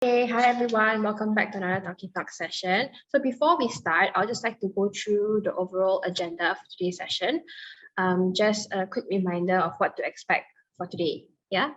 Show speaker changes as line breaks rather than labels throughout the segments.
Hey, hi everyone, welcome back to another Tauke Talks session. So before we start, I'll just like to go through the overall agenda for today's session. Just a quick reminder of what to expect for today. Yeah.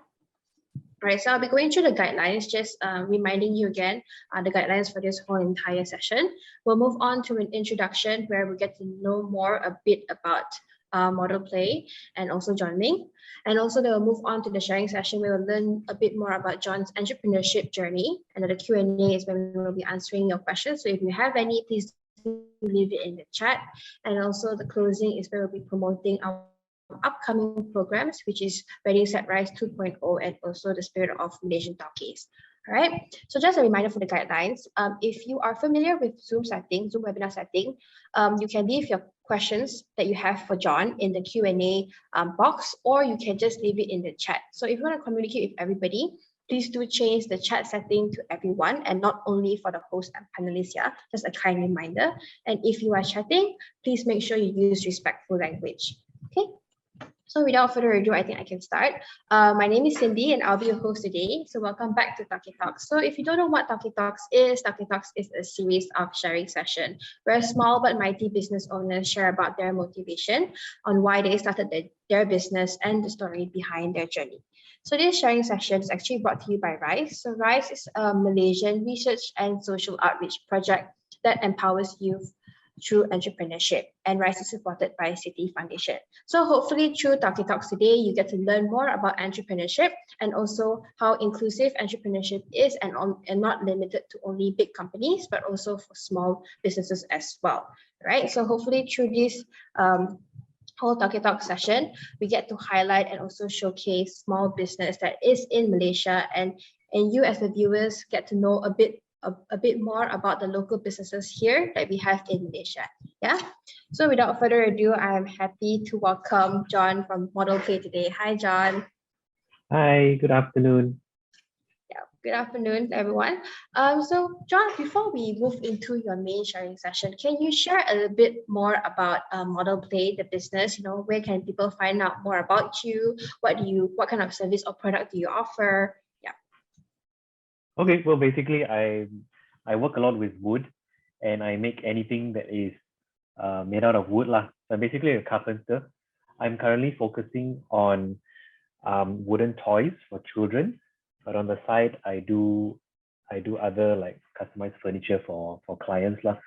All right, so I'll be going through the guidelines, just reminding you again the guidelines for this whole entire session. We'll move on to an introduction where we get to know more a bit about Modle.play and also Jon Ming. And also they'll move on to the sharing session where we'll learn a bit more about Jon's entrepreneurship journey. And then the Q&A is when we will be answering your questions. So if you have any, please leave it in the chat. And also the closing is where we'll be promoting our upcoming programs, which is Ready Set Rise 2.0 and also the Spirit of Malaysian Talkies. All right, so just a reminder for the guidelines. If you are familiar with Zoom webinar setting, you can leave your questions that you have for Jon in the Q&A box, or you can just leave it in the chat. So if you want to communicate with everybody, please do change the chat setting to everyone and not only for the host and panelists here, just a kind reminder. And if you are chatting, please make sure you use respectful language. Okay. So without further ado, I think I can start. My name is Cindy and I'll be your host today. So welcome back to Tauke Talks. So if you don't know what Tauke Talks is a series of sharing session where small but mighty business owners share about their motivation on why they started their business and the story behind their journey. So this sharing session is actually brought to you by RYSE. So RYSE is a Malaysian research and social outreach project that empowers youth through entrepreneurship, and RYSE is supported by Citi Foundation. So hopefully through Tauke Talks today, you get to learn more about entrepreneurship and also how inclusive entrepreneurship is and not limited to only big companies, but also for small businesses as well, right? So hopefully through this whole Tauke Talk session, we get to highlight and also showcase small business that is in Malaysia, and you as the viewers get to know a bit more about the local businesses here that we have in Malaysia. Yeah. So without further ado, I'm happy to welcome Jon from Modle.play today. Hi, Jon.
Hi, good afternoon.
Yeah, good afternoon, everyone. So Jon, before we move into your main sharing session, can you share a little bit more about Modle.play, the business? You know, where can people find out more about you? What kind of service or product do you offer?
Okay, well, basically, I work a lot with wood, and I make anything that is made out of wood lah. So I'm basically a carpenter. I'm currently focusing on wooden toys for children, but on the side, I do other like customized furniture for clients lah.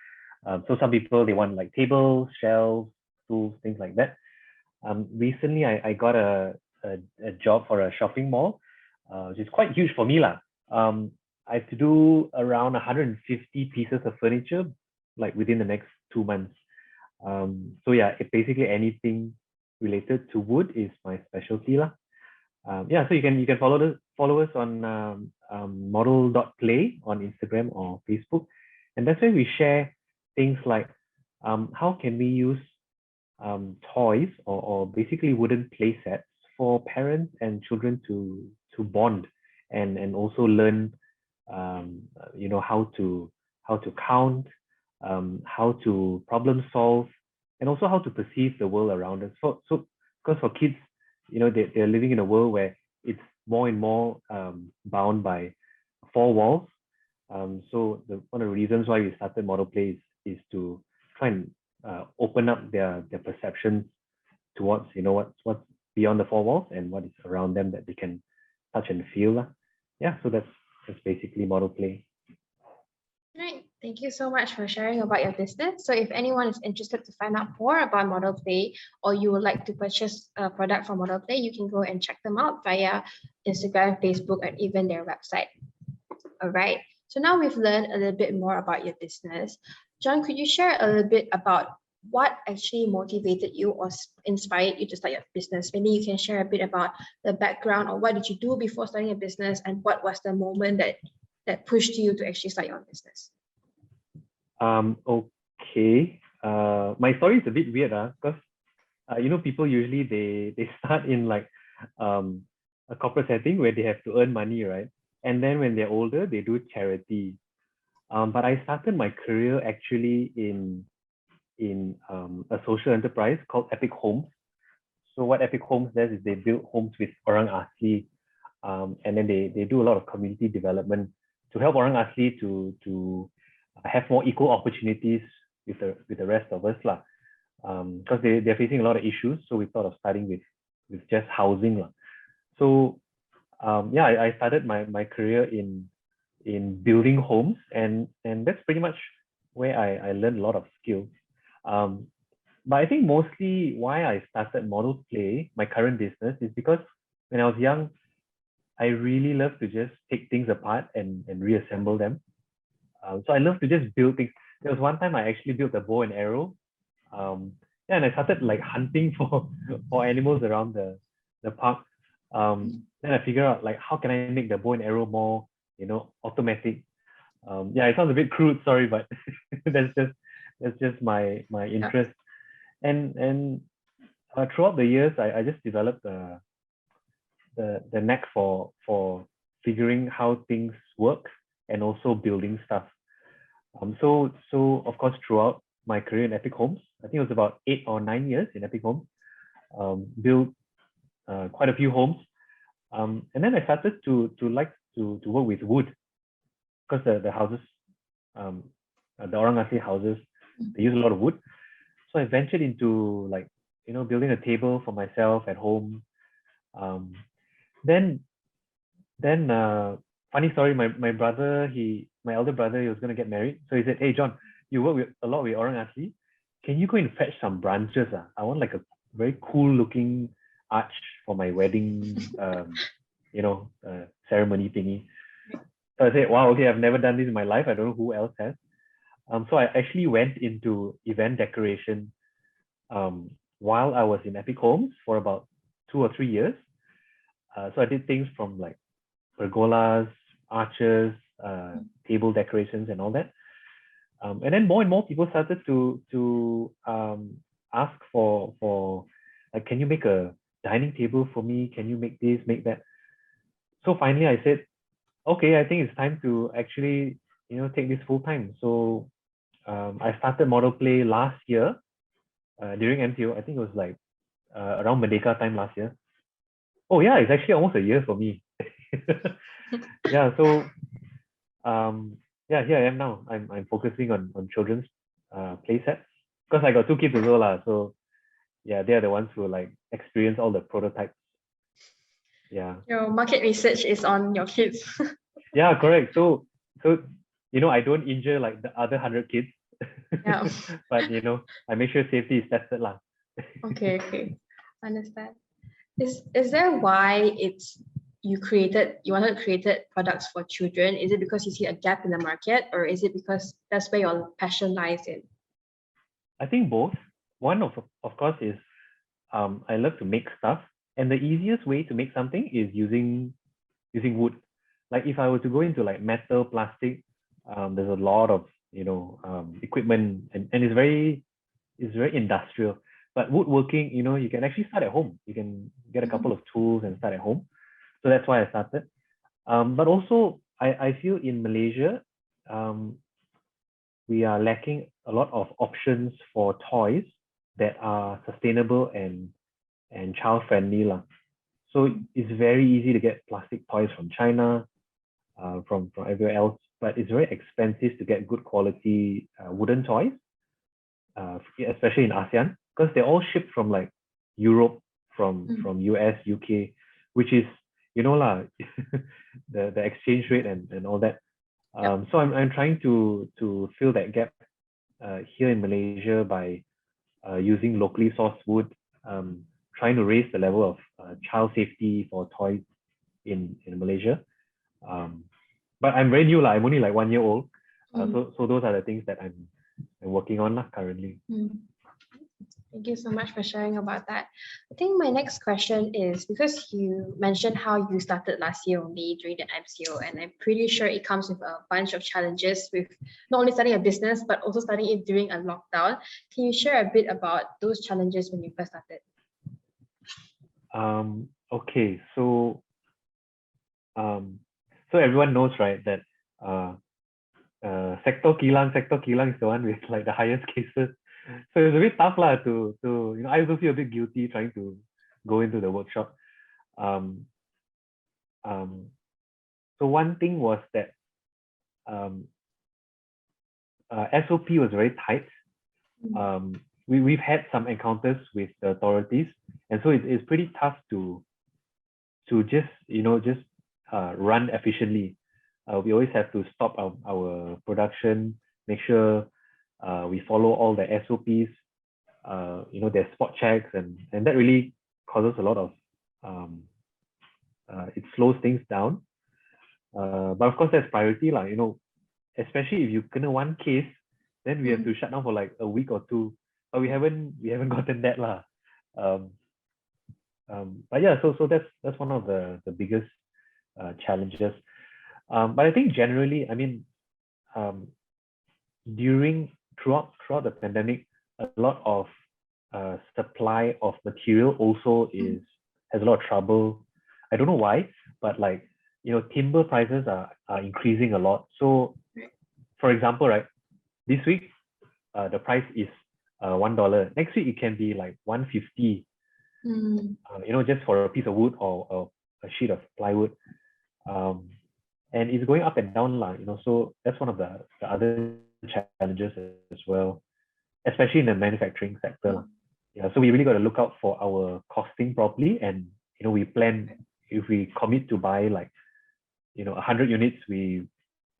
So some people they want like tables, shelves, stools, things like that. Recently, I got a job for a shopping mall, which is quite huge for me lah. I have to do around 150 pieces of furniture, like within the next 2 months. So yeah, basically anything related to wood is my specialty lah. Yeah, so you can follow us on Modle.play on Instagram or Facebook, and that's where we share things like how can we use toys or basically wooden play sets for parents and children to bond and also learn you know how to count, how to problem solve, and also how to perceive the world around us. So because for kids, you know, they're living in a world where it's more and more bound by four walls. So one of the reasons why we started Modle.play is to try and open up their perceptions towards, you know, what's beyond the four walls and what is around them that they can touch and feel. Yeah, so that's basically Modle.play.
Right. Thank you so much for sharing about your business. So if anyone is interested to find out more about Modle.play, or you would like to purchase a product from Modle.play, you can go and check them out via Instagram, Facebook, and even their website. All right. So now we've learned a little bit more about your business. Jon, could you share a little bit about what actually motivated you or inspired you to start your business? Maybe you can share a bit about the background, or what did you do before starting a business, and what was the moment that pushed you to actually start your own business?
Okay. My story is a bit weird, because you know, people usually they start in like a corporate setting where they have to earn money, right? And then when they're older, they do charity. But I started my career actually in a social enterprise called Epic Homes. So what Epic Homes does is they build homes with orang asli, and then they do a lot of community development help orang asli to have more equal opportunities with the rest of us lah. Because they're facing a lot of issues, so we thought of starting with just housing lah. So yeah, I started my career in building homes, and that's pretty much where I learned a lot of skills. But I think mostly why I started Modle.play, my current business, is because when I was young, I really love to just take things apart and reassemble them. So I love to just build things. There was one time I actually built a bow and arrow. Yeah, and I started like hunting for animals around the park. Then I figured out like how can I make the bow and arrow more, automatic. Yeah, it sounds a bit crude, sorry, but that's just my interest. And throughout the years, I just developed the knack for figuring how things work and also building stuff. So of course, throughout my career in Epic Homes, I think it was about 8 or 9 years in Epic Homes, built quite a few homes. And then I started to like to work with wood, because the houses, the orang asli houses, they use a lot of wood. So I ventured into like, building a table for myself at home. Then funny story, my brother, my elder brother, he was going to get married. So he said, hey, John, you work a lot with orang asli. Can you go and fetch some branches? I want like a very cool looking arch for my wedding, ceremony thingy. So I said, wow, okay, I've never done this in my life. I don't know who else has. So I actually went into event decoration while I was in Epic Homes for about 2 or 3 years. So I did things from like pergolas, arches, table decorations, and all that. And then more and more people started to ask for like, can you make a dining table for me? Can you make this, make that? So finally I said, okay, I think it's time to actually, take this full time. So I started Modle.play last year during MTO. I think it was like around Merdeka time last year. Oh yeah, it's actually almost a year for me. Yeah, so yeah, here I am now. I'm focusing on children's play sets, because I got 2 kids as well lah. So yeah, they're the ones who like experience all the prototypes. Yeah.
Your market research is on your kids.
Yeah, correct. So I don't injure like the other 100 kids.
Yeah.
But I make sure safety is tested lah.
Okay. Understand. Is there why you wanted to create products for children? Is it because you see a gap in the market, or is it because that's where your passion lies in?
I think both. One of course is I love to make stuff, and the easiest way to make something is using wood. Like if I were to go into like metal, plastic, there's a lot of equipment, and it's very industrial. But woodworking, you can actually start at home. You can get a couple of tools and start at home. So that's why I started. But also I feel in Malaysia, we are lacking a lot of options for toys that are sustainable and child friendly lah. So it's very easy to get plastic toys from China, from everywhere else, but it's very expensive to get good quality wooden toys, especially in ASEAN, because they're all shipped from like Europe, from US, UK, which is the exchange rate and all that. So I'm trying to fill that gap here in Malaysia by using locally sourced wood, trying to raise the level of child safety for toys in Malaysia. But I'm very new, I'm only like 1 year old. So those are the things that I'm working on currently.
Thank you so much for sharing about that. I think my next question is, because you mentioned how you started last year only during the MCO, and I'm pretty sure it comes with a bunch of challenges with not only starting a business, but also starting it during a lockdown. Can you share a bit about those challenges when you first started?
Okay, so everyone knows, right, that sector kilang is the one with like the highest cases. So it's a bit tough to I also feel a bit guilty trying to go into the workshop. So one thing was that SOP was very tight. We've had some encounters with the authorities, and so it's pretty tough to just run efficiently. We always have to stop our production, make sure we follow all the SOPs. There's spot checks, and that really causes a lot of it slows things down. But of course, that's priority, lah. Especially if you kena one case, then we have to shut down for like a week or two. But we haven't gotten that, lah. But yeah, so that's one of the biggest challenges. But I think generally, I mean, throughout the pandemic, a lot of supply of material also has a lot of trouble. I don't know why, but like, timber prices are increasing a lot. So for example, right, this week the price is $1. Next week it can be like $1.50. Just for a piece of wood or a sheet of plywood. And it's going up and down, so that's one of the other challenges as well, especially in the manufacturing sector. Yeah, so we really got to look out for our costing properly, and we plan, if we commit to buy like 100 units, we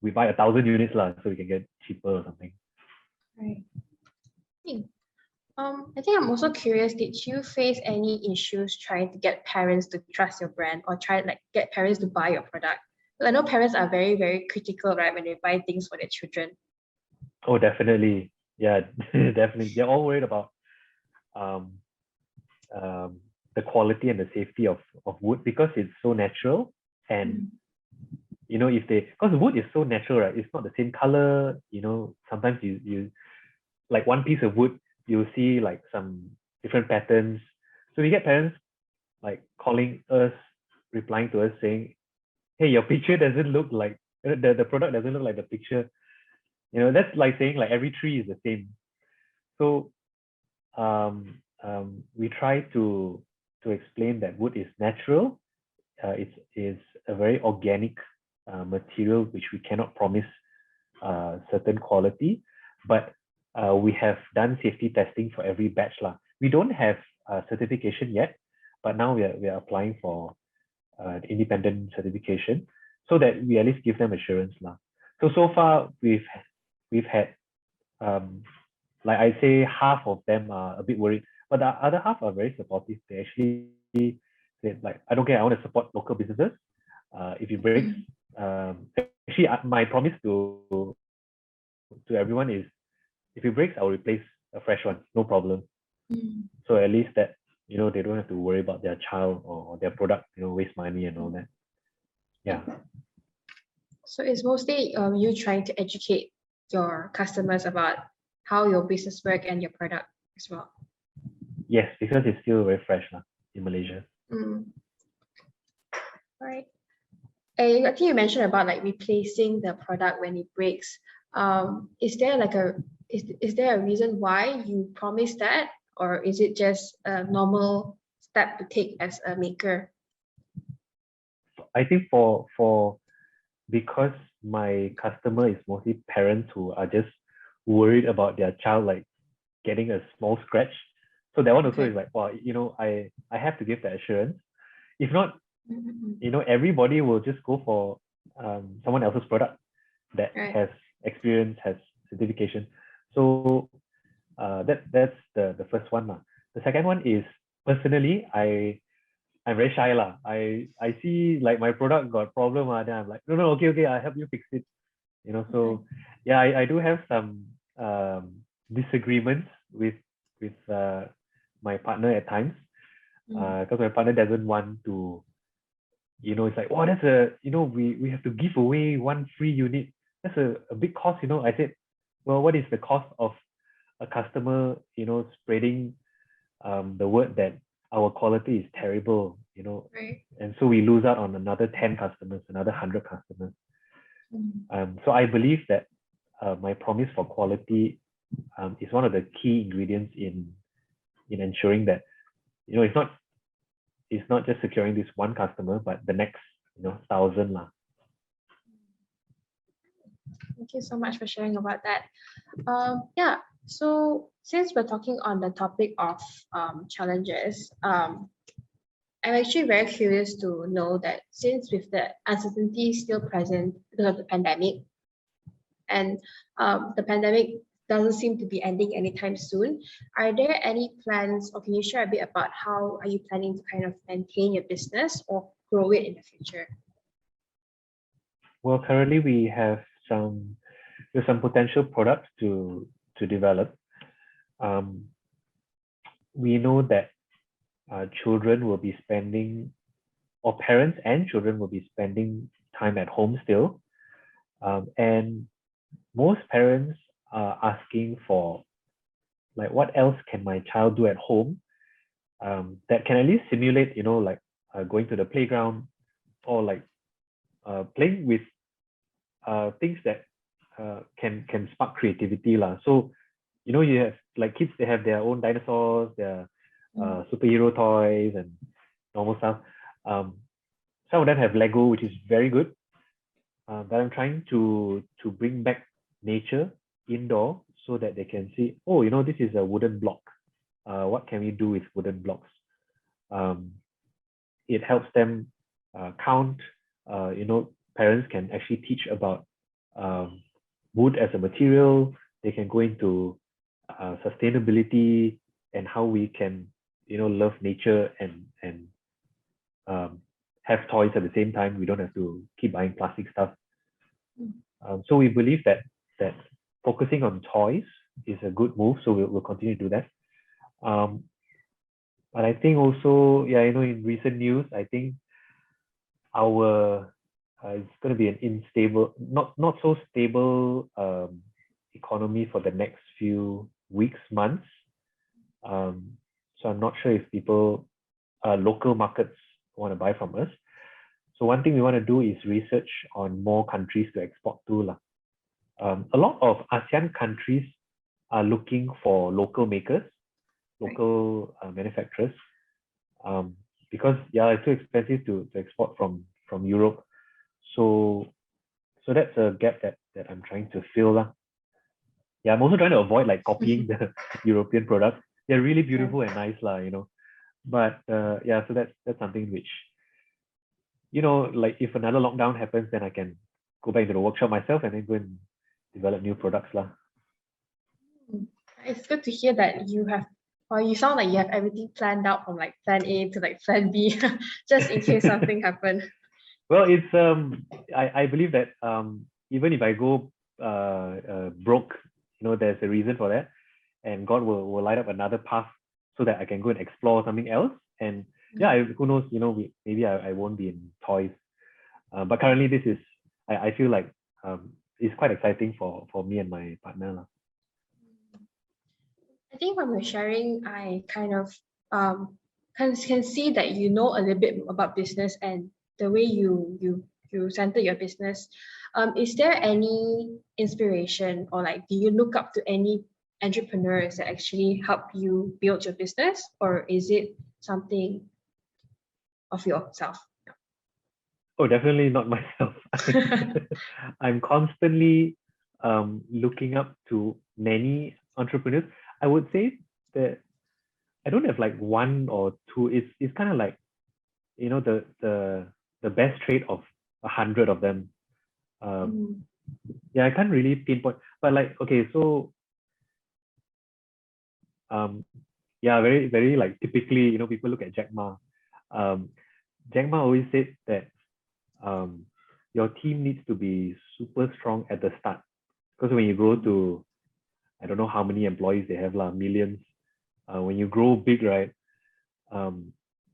buy 1,000 units, so we can get cheaper or something.
Right. I think I'm also curious, did you face any issues trying to get parents to trust your brand, or try like get parents to buy your product? I know parents are very, very critical, right, when they buy things for their children.
Oh, definitely. Yeah, definitely. They're all worried about the quality and the safety of wood, because it's so natural. And because wood is so natural, right? It's not the same color. Sometimes you like one piece of wood, you'll see like some different patterns. So we get parents like calling us, replying to us saying, hey, your picture doesn't look like the product doesn't look like the picture. That's like saying like every tree is the same. So we try to explain that wood is natural. It's a very organic material, which we cannot promise certain quality, but we have done safety testing for every batch, lah. We don't have certification yet, but now we are applying for independent certification, so that we at least give them assurance, lah. So far we've had like I say, half of them are a bit worried, but the other half are very supportive. They actually said like, I don't care, I want to support local businesses. If it breaks, actually my promise to everyone is, if it breaks, I'll replace a fresh one, no problem. So at least that they don't have to worry about their child or their product, waste money and all that. Yeah.
So it's mostly you trying to educate your customers about how your business work and your product as well.
Yes, because it's still very fresh in Malaysia.
Right. I think you mentioned about like replacing the product when it breaks. Is there like is there a reason why you promise that, or is it just a normal step to take as a maker?
I think because my customer is mostly parents who are just worried about their child like getting a small scratch. So that one also is like, well, I have to give the assurance. If not, everybody will just go for someone else's product that has experience, has certification. So that's the first one. The second one is, personally, I'm very shy. I see like my product got problem, then I'm like, no, okay, I'll help you fix it. So yeah, I do have some disagreements with my partner at times, because my partner doesn't want to, it's like, oh, that's we have to give away one free unit. That's a big cost, I said, well, what is the cost of a customer, spreading the word that our quality is terrible, and so we lose out on another 10 customers, another 100 customers. So I believe that my promise for quality is one of the key ingredients in ensuring that it's not just securing this one customer, but the next 1,000 .
Thank you so much for sharing about that. Yeah, so since we're talking on the topic of challenges, I'm actually very curious to know that since with the uncertainty still present because of the pandemic, and the pandemic doesn't seem to be ending anytime soon, are there any plans, or can you share a bit about how are you planning to kind of maintain your business or grow it in the future?
Well, currently there's some potential products to develop. We know that children will be spending, or parents and children will be spending time at home still. And most parents are asking for, like, what else can my child do at home that can at least simulate, like going to the playground, or like playing with things that can spark creativity lah. So, you have like kids, they have their own dinosaurs, their superhero toys and normal stuff. Some of them have Lego, which is very good. But I'm trying to bring back nature indoor so that they can see, oh, this is a wooden block. What can we do with wooden blocks? It helps them count. Parents can actually teach about wood as a material. They can go into sustainability and how we can, love nature and have toys at the same time. We don't have to keep buying plastic stuff. So we believe that focusing on toys is a good move. So we'll continue to do that. But I think also, in recent news, I think our it's going to be an unstable, not so stable economy for the next few weeks, months. So I'm not sure if people, local markets want to buy from us. So one thing we want to do is research on more countries to export to. A lot of ASEAN countries are looking for local makers, local manufacturers, because it's too expensive to export from Europe. So that's a gap that I'm trying to fill. I'm also trying to avoid like copying the European products. They're really beautiful and nice, but so that's something which, like if another lockdown happens, then I can go back to the workshop myself and then go and develop new products.
It's good to hear that you have, or you sound like you have everything planned out from like plan A to like plan B, just in case something happens.
Well, it's I believe that even if I go broke, there's a reason for that, and God will light up another path so that I can go and explore something else. And who knows, maybe I won't be in toys, but currently this is, I feel like it's quite exciting for me and my partner.
I think when we're sharing, I kind of can see that you know a little bit about business and the way you center your business. Is there any inspiration, or like do you look up to any entrepreneurs that actually help you build your business, or is it something of yourself?
Oh, definitely not myself. I'm constantly looking up to many entrepreneurs. I would say that I don't have like one or two. It's kind of like, the best trait of 100 of them. I can't really pinpoint, but like, okay, so very, very like typically, people look at Jack Ma. Jack Ma always said that your team needs to be super strong at the start, because when you grow to, I don't know how many employees they have, millions. When you grow big, right,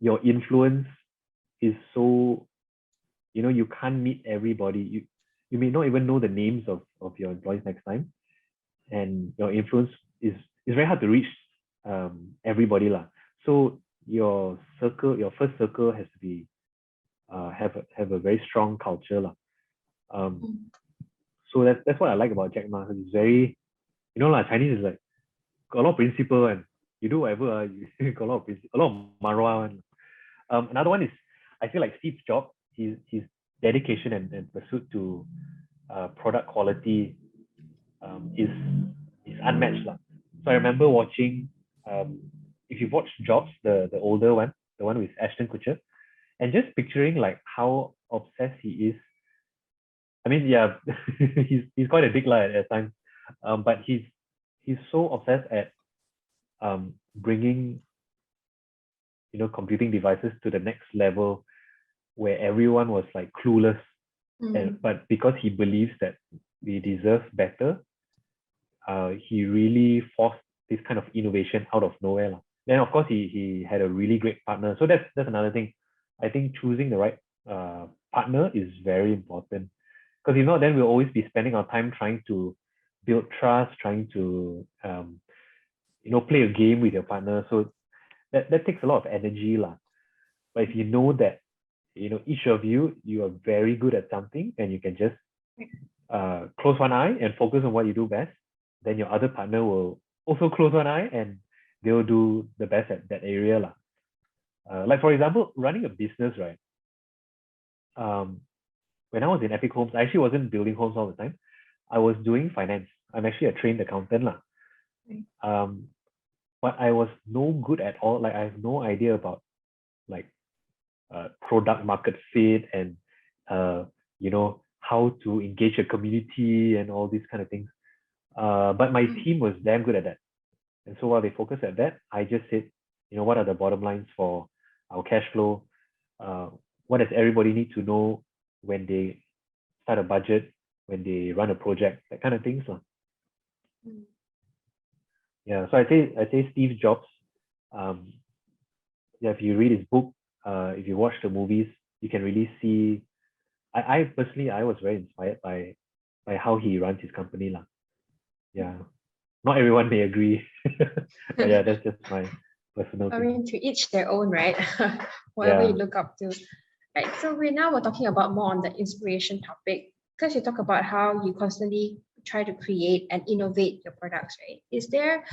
your influence is so, you can't meet everybody. You may not even know the names of your employees next time, and your influence is very hard to reach everybody. So your first circle has to be have a very strong culture. So that's what I like about Jack Ma. He's very, Chinese is like got a lot of principle, and you do whatever, you got a lot of principle, a lot of marwa. Another one is, I feel like Steve Jobs, his dedication and pursuit to product quality is unmatched lah. So I remember watching, if you've watched Jobs, the older one, the one with Ashton Kutcher, and just picturing like how obsessed he is. I mean, yeah, he's quite a dick lah at times, but he's so obsessed at bringing computing devices to the next level, where everyone was like clueless, but because he believes that we deserve better, he really forced this kind of innovation out of nowhere lah. Then of course he had a really great partner, so that's another thing. I think choosing the right partner is very important, because if not, then we'll always be spending our time trying to build trust, trying to play a game with your partner. So that takes a lot of energy lah. But if you know that each of you are very good at something, and you can just close one eye and focus on what you do best, then your other partner will also close one eye and they'll do the best at that area lah. Like for example, running a business, right? When I was in Epic Homes, I actually wasn't building homes all the time. I was doing finance. I'm actually a trained accountant lah. But I was no good at all. Like I have no idea about like product market fit and how to engage a community and all these kind of things. But my team was damn good at that. And so while they focused at that, I just said, what are the bottom lines for our cash flow? What does everybody need to know when they start a budget, when they run a project, that kind of things. Yeah, so I say Steve Jobs. If you read his book, if you watch the movies, you can really see. I personally, I was very inspired by how he runs his company lah. Yeah, not everyone may agree, but yeah, that's just my personal thing.
I mean, to each their own, right? Whatever you look up to. Right. So we're talking about more on the inspiration topic, because you talk about how you constantly try to create and innovate your products, right? Is there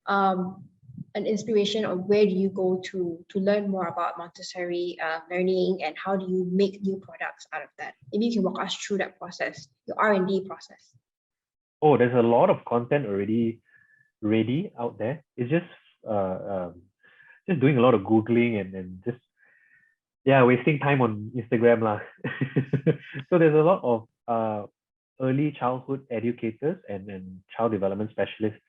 an inspiration, or where do you go to learn more about Montessori learning, and how do you make new products out of that? Maybe you can walk us through that process, your R&D process.
Oh, there's a lot of content already ready out there. It's just doing a lot of Googling and just wasting time on Instagram lah. So there's a lot of early childhood educators and child development specialists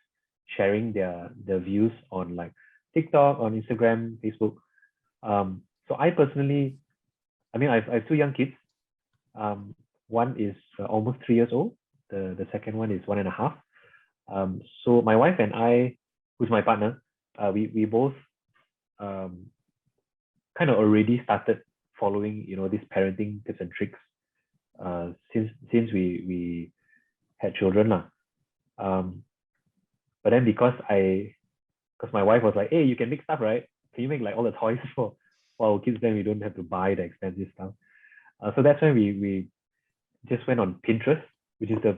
sharing their views on like TikTok, on Instagram, Facebook. So I personally, I have two young kids. One is almost 3 years old. The second one is 1.5. So my wife and I, who's my partner, we both kind of already started following these parenting tips and tricks since we had children lah. But then because my wife was like, hey, you can make stuff, right? Can you make like all the toys for our kids? Then we don't have to buy the expensive stuff. So that's when we just went on Pinterest, which is the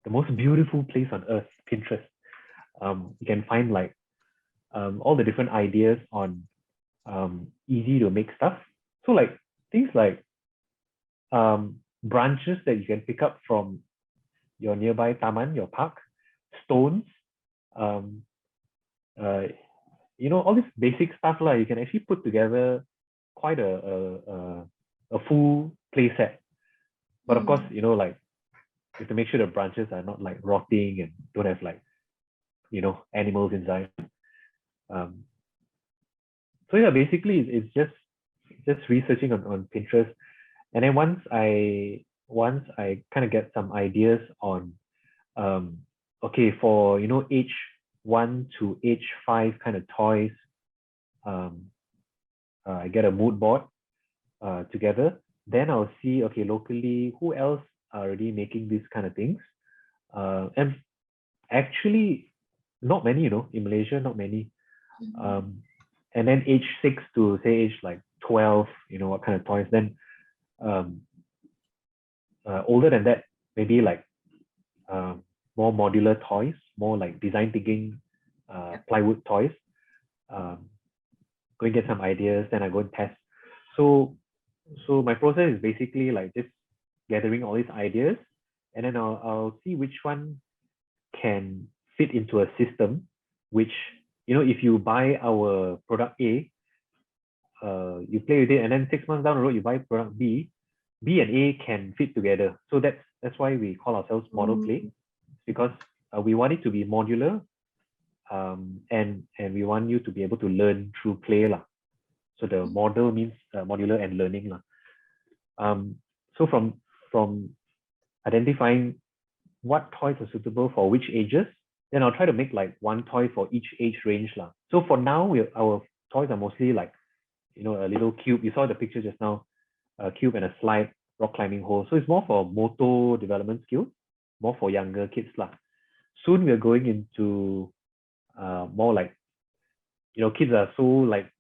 most beautiful place on earth, Pinterest. You can find like all the different ideas on easy to make stuff. So like things like branches that you can pick up from your nearby taman, your park, stones, all this basic stuff lah. You can actually put together quite a full play set. But of course, like you have to make sure the branches are not like rotting and don't have like animals inside. So yeah, basically it's just researching on Pinterest, and then once I kind of get some ideas on okay, for age 1 to age 5 kind of toys, I get a mood board together. Then I'll see, okay, locally who else are already making these kind of things, and actually not many, in Malaysia, not many. And then age 6 to say age like 12, what kind of toys. Then older than that, maybe like more modular toys, more like design thinking, plywood toys. Go and get some ideas, then I go and test. So my process is basically like just gathering all these ideas and then I'll see which one can fit into a system, which, if you buy our product A, you play with it, and then 6 months down the road, you buy product B, B and A can fit together. So that's why we call ourselves Modle.play, because we want it to be modular, and we want you to be able to learn through play lah. So the model means modular and learning lah. So from identifying what toys are suitable for which ages, then I'll try to make like one toy for each age range lah. So for now, our toys are mostly like, a little cube. You saw the picture just now, a cube and a slide, rock climbing hole. So it's more for motor development skills, more for younger kids lah. Soon we're going into more like, kids are so like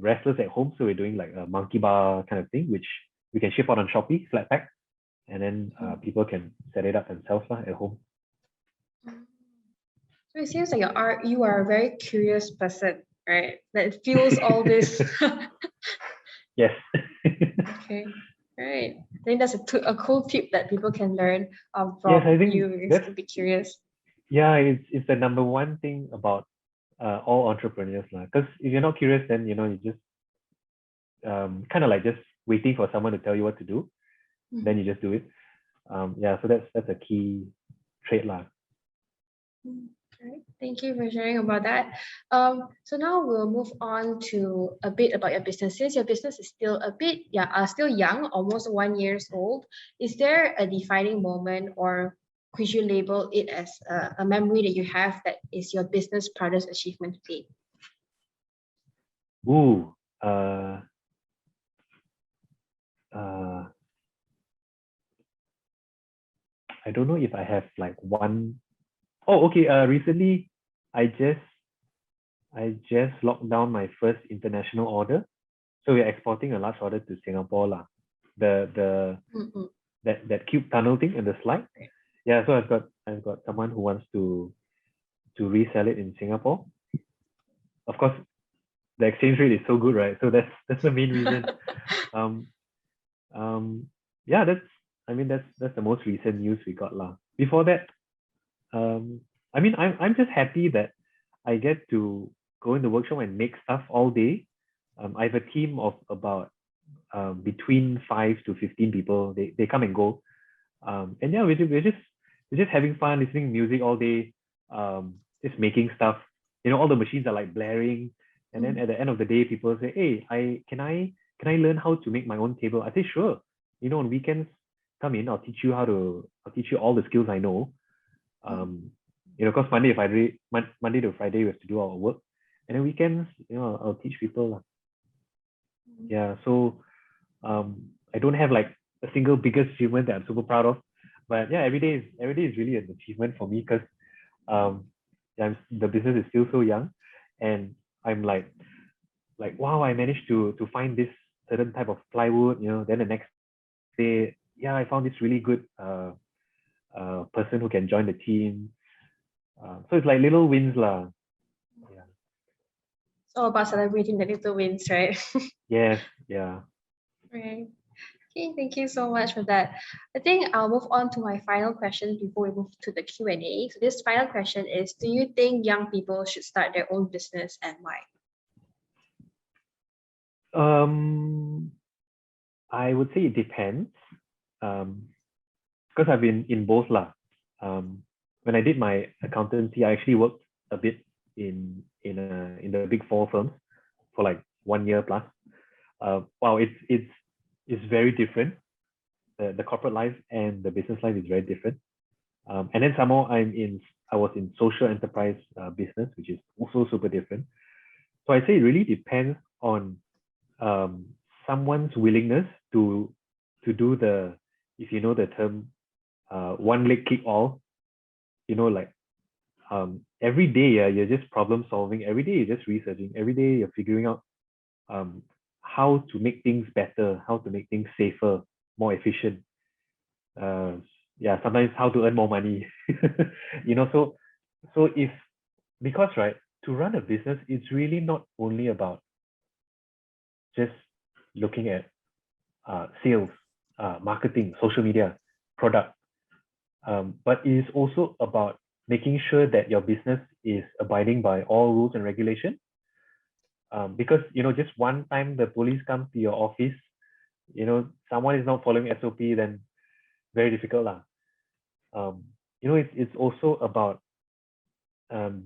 restless at home. So we're doing like a monkey bar kind of thing, which we can ship out on Shopee, flat pack, and then people can set it up themselves at home.
So it seems like you are a very curious person, right? That feels all this.
Yes.
Okay, right. I think that's a cool tip that people can learn from
I think
you, is to be curious.
Yeah, it's the number one thing about all entrepreneurs lah. Because if you're not curious, then you just kind of like just waiting for someone to tell you what to do, then you just do it. So that's a key trait lah.
Right. Thank you for sharing about that. So now we'll move on to a bit about your business. Since your business is still still young, almost 1 year old, is there a defining moment, or could you label it as a memory that you have that is your business proudest achievement to date?
I don't know if I have like one. Recently I just locked down my first international order. So we're exporting a large order to Singapore lah. That cube tunnel thing and the slide. Yeah, so I've got someone who wants to resell it in Singapore. Of course, the exchange rate is so good, right? So that's the main reason. That's the most recent news we got lah. Before that, I'm just happy that I get to go in the workshop and make stuff all day. I have a team of about between 5 to 15 people. They come and go, and yeah, we're just having fun, listening to music all day, just making stuff. All the machines are like blaring, and then at the end of the day, people say, "Hey, can I learn how to make my own table?" I say, "Sure." On weekends, come in. I'll teach you all the skills I know. Because Monday to Friday we have to do our work, and then weekends, I'll teach people. Yeah, so I don't have like a single biggest achievement that I'm super proud of, but yeah, every day is really an achievement for me, because the business is still so young, and I'm like wow, I managed to find this certain type of plywood. Then the next day, I found this really good person who can join the team. So it's like little wins lah. Yeah.
It's all about celebrating the little wins, right?
Yes. Yeah.
Right. Okay, thank you so much for that. I think I'll move on to my final question before we move to the Q&A. So this final question is, do you think young people should start their own business, and why?
I would say it depends. Because I've been in both lah. When I did my accountancy, I actually worked a bit in the big four firms for like 1 year plus. Wow, it's very different. The corporate life and the business life is very different. And then some more, I was in social enterprise business, which is also super different. So I say it really depends on someone's willingness to do the, if you know the term, one leg kick all. Every day, you're just problem solving. Every day you're just researching. Every day you're figuring out how to make things better, how to make things safer, more efficient. Sometimes how to earn more money. Because right, to run a business, it's really not only about just looking at sales, marketing, social media, product. but it is also about making sure that your business is abiding by all rules and regulations. Because just one time the police comes to your office, someone is not following SOP, then very difficult lah. It's also about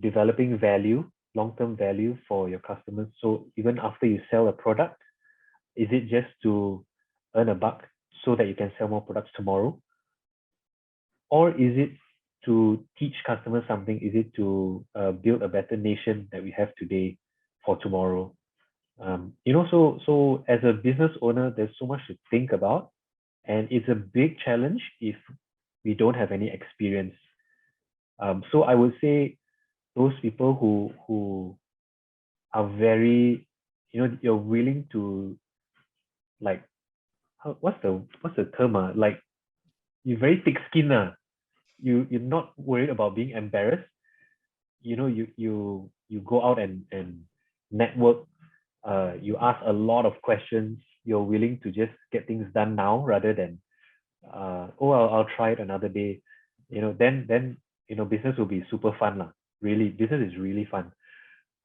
developing value, long-term value for your customers. So even after you sell a product, is it just to earn a buck so that you can sell more products tomorrow? Or is it to teach customers something? Is it to build a better nation that we have today for tomorrow? So as a business owner, there's so much to think about, and it's a big challenge if we don't have any experience. So I would say those people who are very, you're willing to, like, what's the term? Like, you're very thick-skinned. You're not worried about being embarrassed. You go out and network. You ask a lot of questions. You're willing to just get things done now rather than I'll try it another day. Then business will be super fun lah. Really, business is really fun.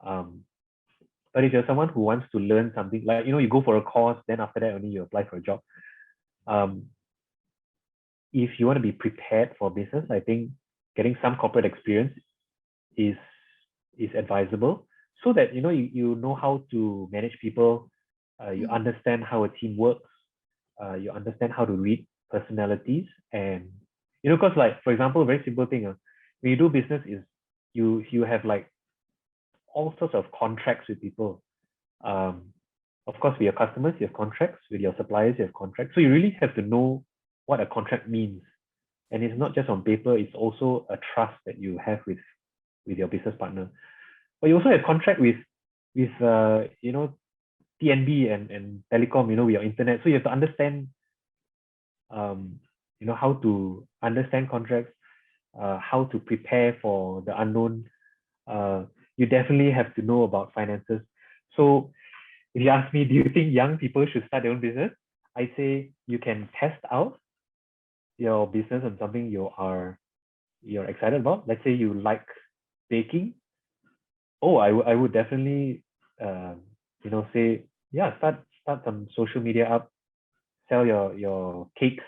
But if you're someone who wants to learn something, like you go for a course, then after that only you apply for a job. If you want to be prepared for business, I think getting some corporate experience is advisable, so that you know how to manage people, you understand how a team works, you understand how to read personalities, and because, like, for example, a very simple thing, when you do business is you have like all sorts of contracts with people. Of course, with your customers, you have contracts. With your suppliers, you have contracts. So you really have to know what a contract means. And it's not just on paper, it's also a trust that you have with your business partner. But you also have contract with TNB and telecom, with your internet. So you have to understand, how to understand contracts, how to prepare for the unknown. You definitely have to know about finances. So if you ask me, do you think young people should start their own business? I say you can test out your business on something you're excited about. Let's say you like baking. I would definitely say, yeah, start some social media up, sell your cakes.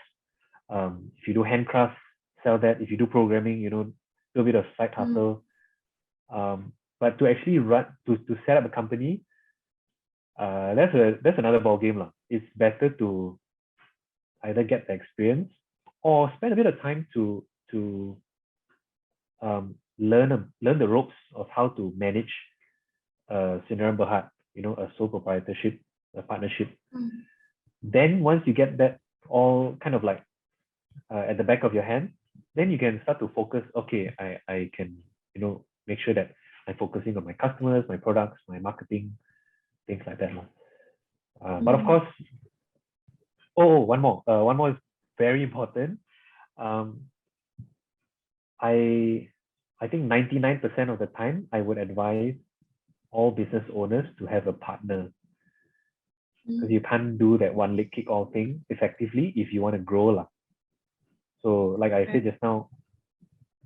If you do handcrafts, sell that. If you do programming, do a bit of side hustle. But to actually to set up a company, that's another ball game lah. It's better to either get the experience or spend a bit of time to learn the ropes of how to manage Sendirian Berhad, a sole proprietorship, a partnership. Then once you get that all kind of like at the back of your hand, then you can start to focus. Okay, I can make sure that I'm focusing on my customers, my products, my marketing, things like that. But of course, one more is very important. I think 99% of the time, I would advise all business owners to have a partner, because you can't do that one-leg kick-all thing effectively if you want to grow. So like I said just now,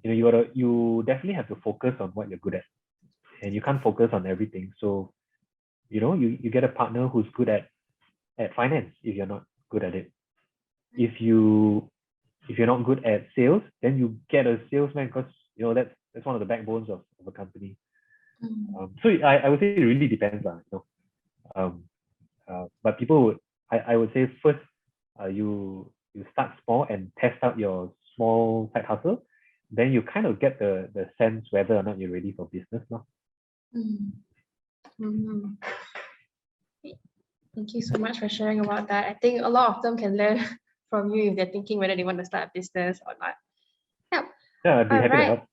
you definitely have to focus on what you're good at, and you can't focus on everything. So you get a partner who's good at finance if you're not good at it. If you're not good at sales, then you get a salesman, because that's one of the backbones of a company. So I would say it really depends, but people would, I would say first, you start small and test out your small side hustle. Then you kind of get the sense whether or not you're ready for business now.
Thank you so much for sharing about that. I think a lot of them can learn from you if they're thinking whether they want to start a business or not.
Yeah, I'd be happy to help.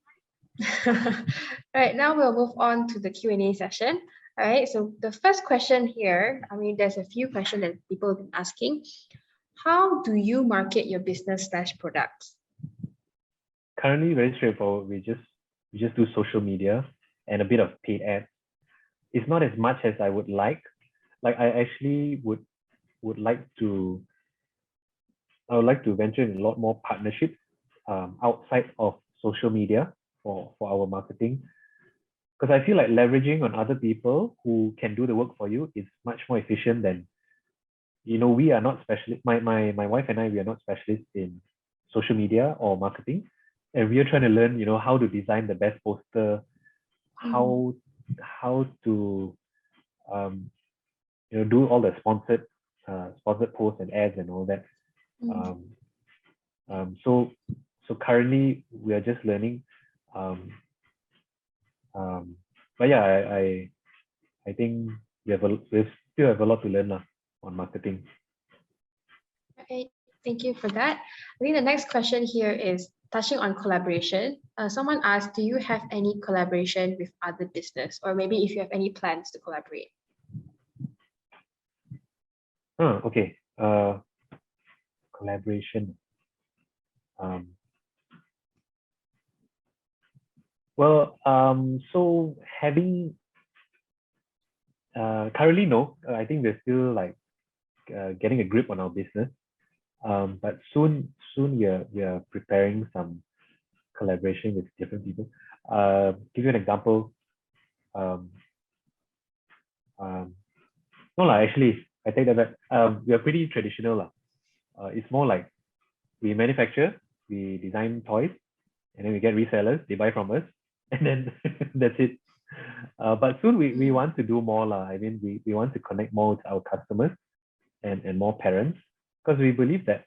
All right, now we'll move on to the Q&A session. All right, so the first question here, there's a few questions that people have been asking. How do you market your business/products?
Currently, very straightforward. We just do social media and a bit of paid ads. It's not as much as I would like. Like, I actually would like to venture in a lot more partnerships outside of social media for our marketing. Because I feel like leveraging on other people who can do the work for you is much more efficient than, we are not specialists. My wife and I, we are not specialists in social media or marketing. And we are trying to learn, how to design the best poster, how to do all the sponsored posts and ads and all that. So currently we are just learning. But yeah, I think we still have a lot to learn on marketing.
Okay, thank you for that. I think the next question here is touching on collaboration. Someone asked, do you have any collaboration with other business, or maybe if you have any plans to collaborate?
Okay. Collaboration. So having currently no, I think we're still like getting a grip on our business. But soon we are preparing some collaboration with different people. Give you an example. No, actually, I take that back. We are pretty traditional. It's more like we manufacture, we design toys, and then we get resellers, they buy from us, and then that's it. But soon we want to do more. I mean, we want to connect more with our customers and more parents, because we believe that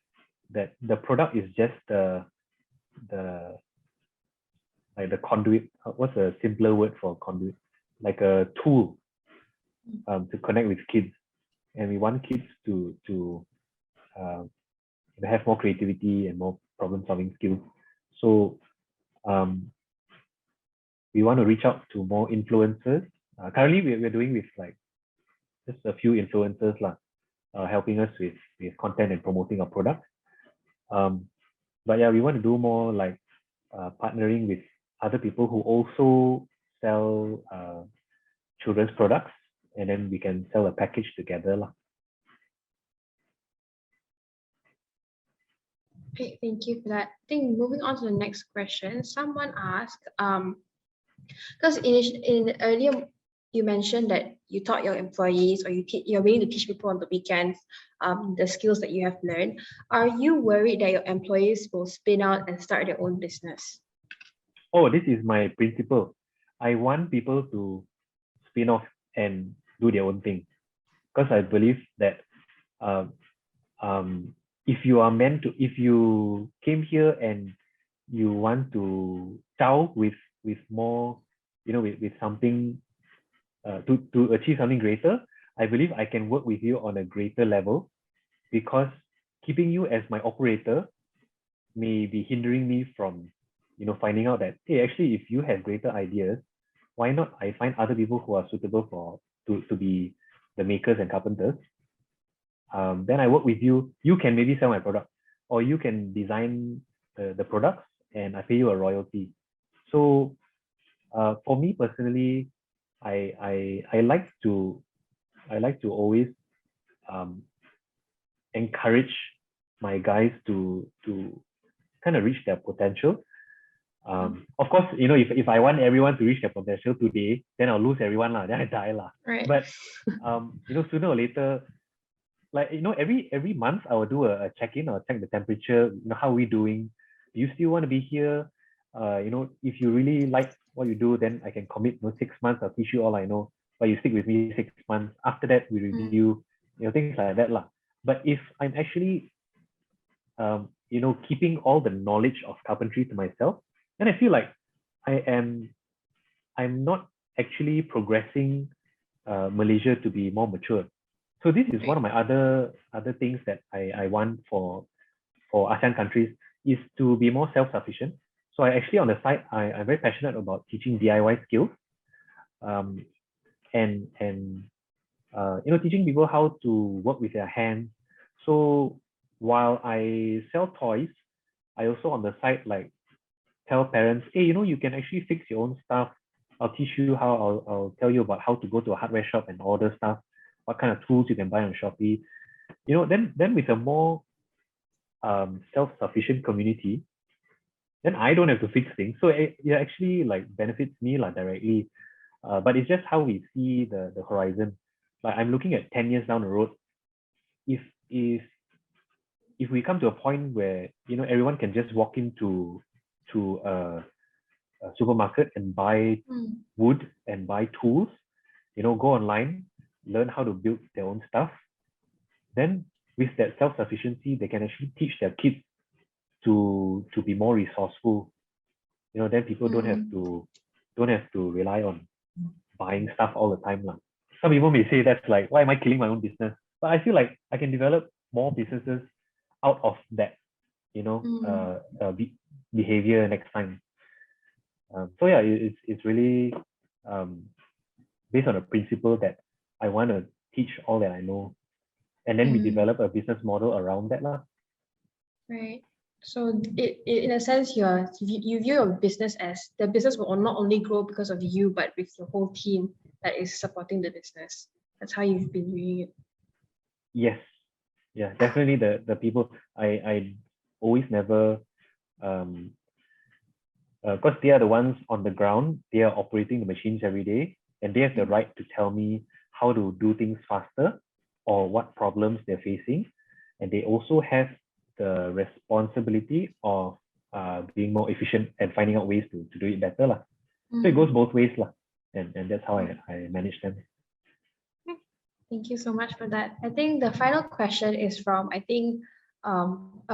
the product is just the conduit. What's a simpler word for conduit? Like a tool to connect with kids, and we want kids to have more creativity and more problem-solving skills. So we want to reach out to more influencers. Currently, we're doing with like just a few influencers helping us with content and promoting our products. But yeah, we want to do more like partnering with other people who also sell children's products, and then we can sell a package together.
Okay, thank you for that. I think moving on to the next question, someone asked, because in earlier you mentioned that you taught your employees, or you're willing to teach people on the weekends the skills that you have learned. Are you worried that your employees will spin out and start their own business?
Oh, this is my principle. I want people to spin off and do their own thing, because I believe that if you came here and you want to chow with more, with something to achieve something greater, I believe I can work with you on a greater level, because keeping you as my operator may be hindering me from, finding out that, hey, actually, if you have greater ideas, why not I find other people who are suitable to be the makers and carpenters. Then I work with you. You can maybe sell my product, or you can design the products, and I pay you a royalty. So for me personally, I like to always encourage my guys to kind of reach their potential. Of course, if I want everyone to reach their potential today, then I'll lose everyone then I die
Right.
But sooner or later, like every month I will do a check-in. I'll check the temperature. How are we doing? Do you still want to be here? If you really like what you do, then I can commit 6 months. I'll teach you all I know, but you stick with me 6 months. After that, we review, things like that But if I'm actually keeping all the knowledge of carpentry to myself, then I feel like I'm not actually progressing Malaysia to be more mature. So this is one of my other things that I want for ASEAN countries, is to be more self-sufficient. So I actually, on the side, I'm very passionate about teaching DIY skills, and teaching people how to work with their hands. So while I sell toys, I also on the side tell parents, hey, you can actually fix your own stuff. I'll teach you how. I'll tell you about how to go to a hardware shop and order stuff, what kind of tools you can buy on Shopee. Then with a more self-sufficient community, then I don't have to fix things. So it actually like benefits me like directly. But it's just how we see the horizon. Like I'm looking at 10 years down the road. If we come to a point where everyone can just walk into a supermarket and buy wood and buy tools, go online, learn how to build their own stuff, then with that self-sufficiency, they can actually teach their kids to be more resourceful. Then people don't have to rely on buying stuff all the time. Some people may say that's like, why am I killing my own business? But I feel like I can develop more businesses out of that, behavior next time. So yeah, it's really based on a principle that I want to teach all that I know, and then we develop a business model around that lah.
Right. So in a sense, you view your business as the business will not only grow because of you, but with the whole team that is supporting the business. That's how you've been viewing it.
Yes. Yeah, definitely the people. I always never because they are the ones on the ground, they are operating the machines every day, and they have the right to tell me how to do things faster or what problems they're facing. And they also have the responsibility of being more efficient and finding out ways to do it better lah. So it goes both ways lah, and that's how I manage them.
Thank you so much for that. I think the final question is from a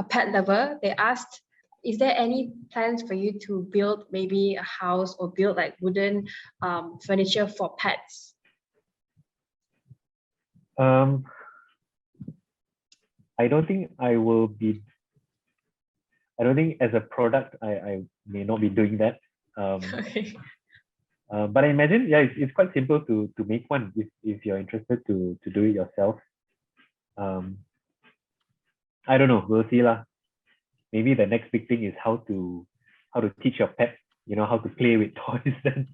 pet lover. They asked, is there any plans for you to build maybe a house or build like wooden furniture for pets?
I don't think as a product, I may not be doing that.
Okay.
But I imagine, yeah, it's quite simple to make one if you're interested to do it yourself. I don't know, we'll see lah. Maybe the next big thing is how to teach your pet, how to play with toys. Then,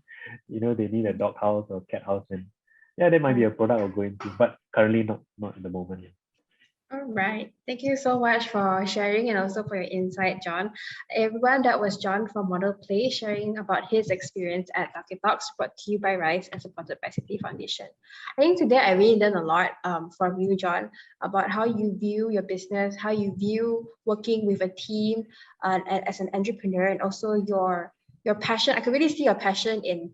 they need a dog house or cat house, and yeah, that might be a product I'll go into, but currently not at the moment.
All right. Thank you so much for sharing and also for your insight, Jon. Everyone, that was Jon from Modle.play sharing about his experience at Tauke Talks, brought to you by RYSE and supported by Citi Foundation. I think today I really learned a lot from you, Jon, about how you view your business, how you view working with a team as an entrepreneur, and also your passion. I can really see your passion in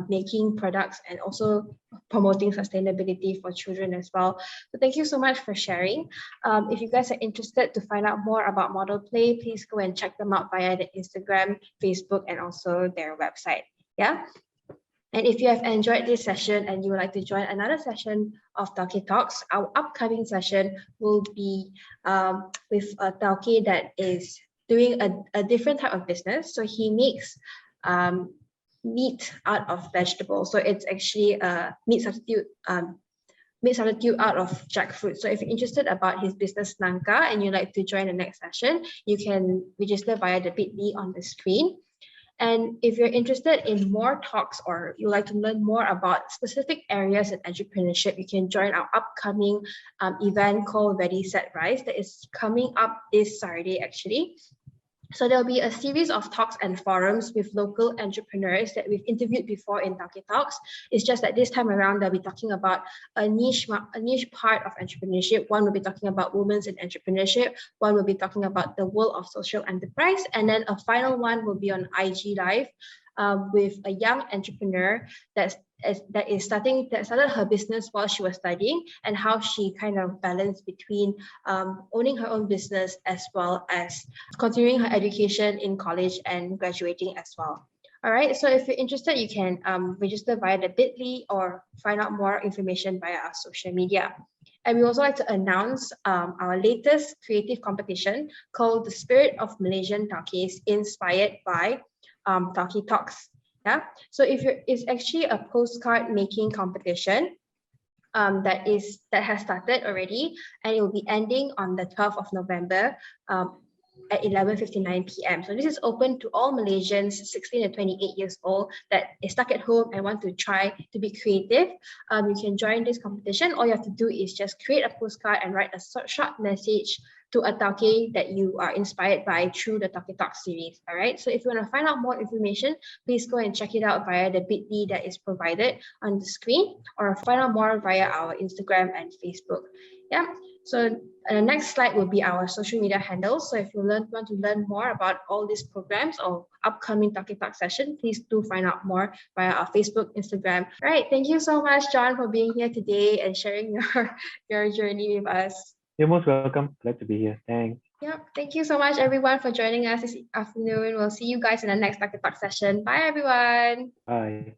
making products and also promoting sustainability for children as well. So thank you so much for sharing. If you guys are interested to find out more about Modle.play, please go and check them out via the Instagram, Facebook, and also their website. Yeah. And if you have enjoyed this session and you would like to join another session of Tauke Talks, our upcoming session will be with a Tauke that is doing a different type of business. So he makes meat out of vegetables. So it's actually a meat substitute out of jackfruit. So if you're interested about his business Nangka and you'd like to join the next session, you can register via the bit.ly on the screen. And if you're interested in more talks or you'd like to learn more about specific areas in entrepreneurship, you can join our upcoming event called Ready, Set, Rise that is coming up this Saturday actually. So there'll be a series of talks and forums with local entrepreneurs that we've interviewed before in Tauke Talks. It's just that this time around, they'll be talking about a niche part of entrepreneurship. One will be talking about women in entrepreneurship. One will be talking about the world of social enterprise. And then a final one will be on IG Live with a young entrepreneur that started her business while she was studying, and how she kind of balanced between owning her own business as well as continuing her education in college and graduating as well. All right, so if you're interested, you can register via the bit.ly or find out more information via our social media. And we also like to announce our latest creative competition called The Spirit of Malaysian Taukes, inspired by Tauke Talks. Yeah, so it's actually a postcard making competition that has started already, and it will be ending on the 12th of November at 11:59 p.m. So this is open to all Malaysians 16 to 28 years old that is stuck at home and want to try to be creative. You can join this competition. All you have to do is just create a postcard and write a short message to a Tauke that you are inspired by through the Tauke Talks series. All right. So if you want to find out more information, please go and check it out via the bit.ly that is provided on the screen, or find out more via our Instagram and Facebook. Yeah. So the next slide will be our social media handles. So if you want to learn more about all these programs or upcoming Tauke Talk session, please do find out more via our Facebook, Instagram. All right. Thank you so much, Jon, for being here today and sharing your journey with us.
You're most welcome. Glad to be here. Thanks.
Yep. Thank you so much, everyone, for joining us this afternoon. We'll see you guys in the next Tauke Talk session. Bye, everyone.
Bye.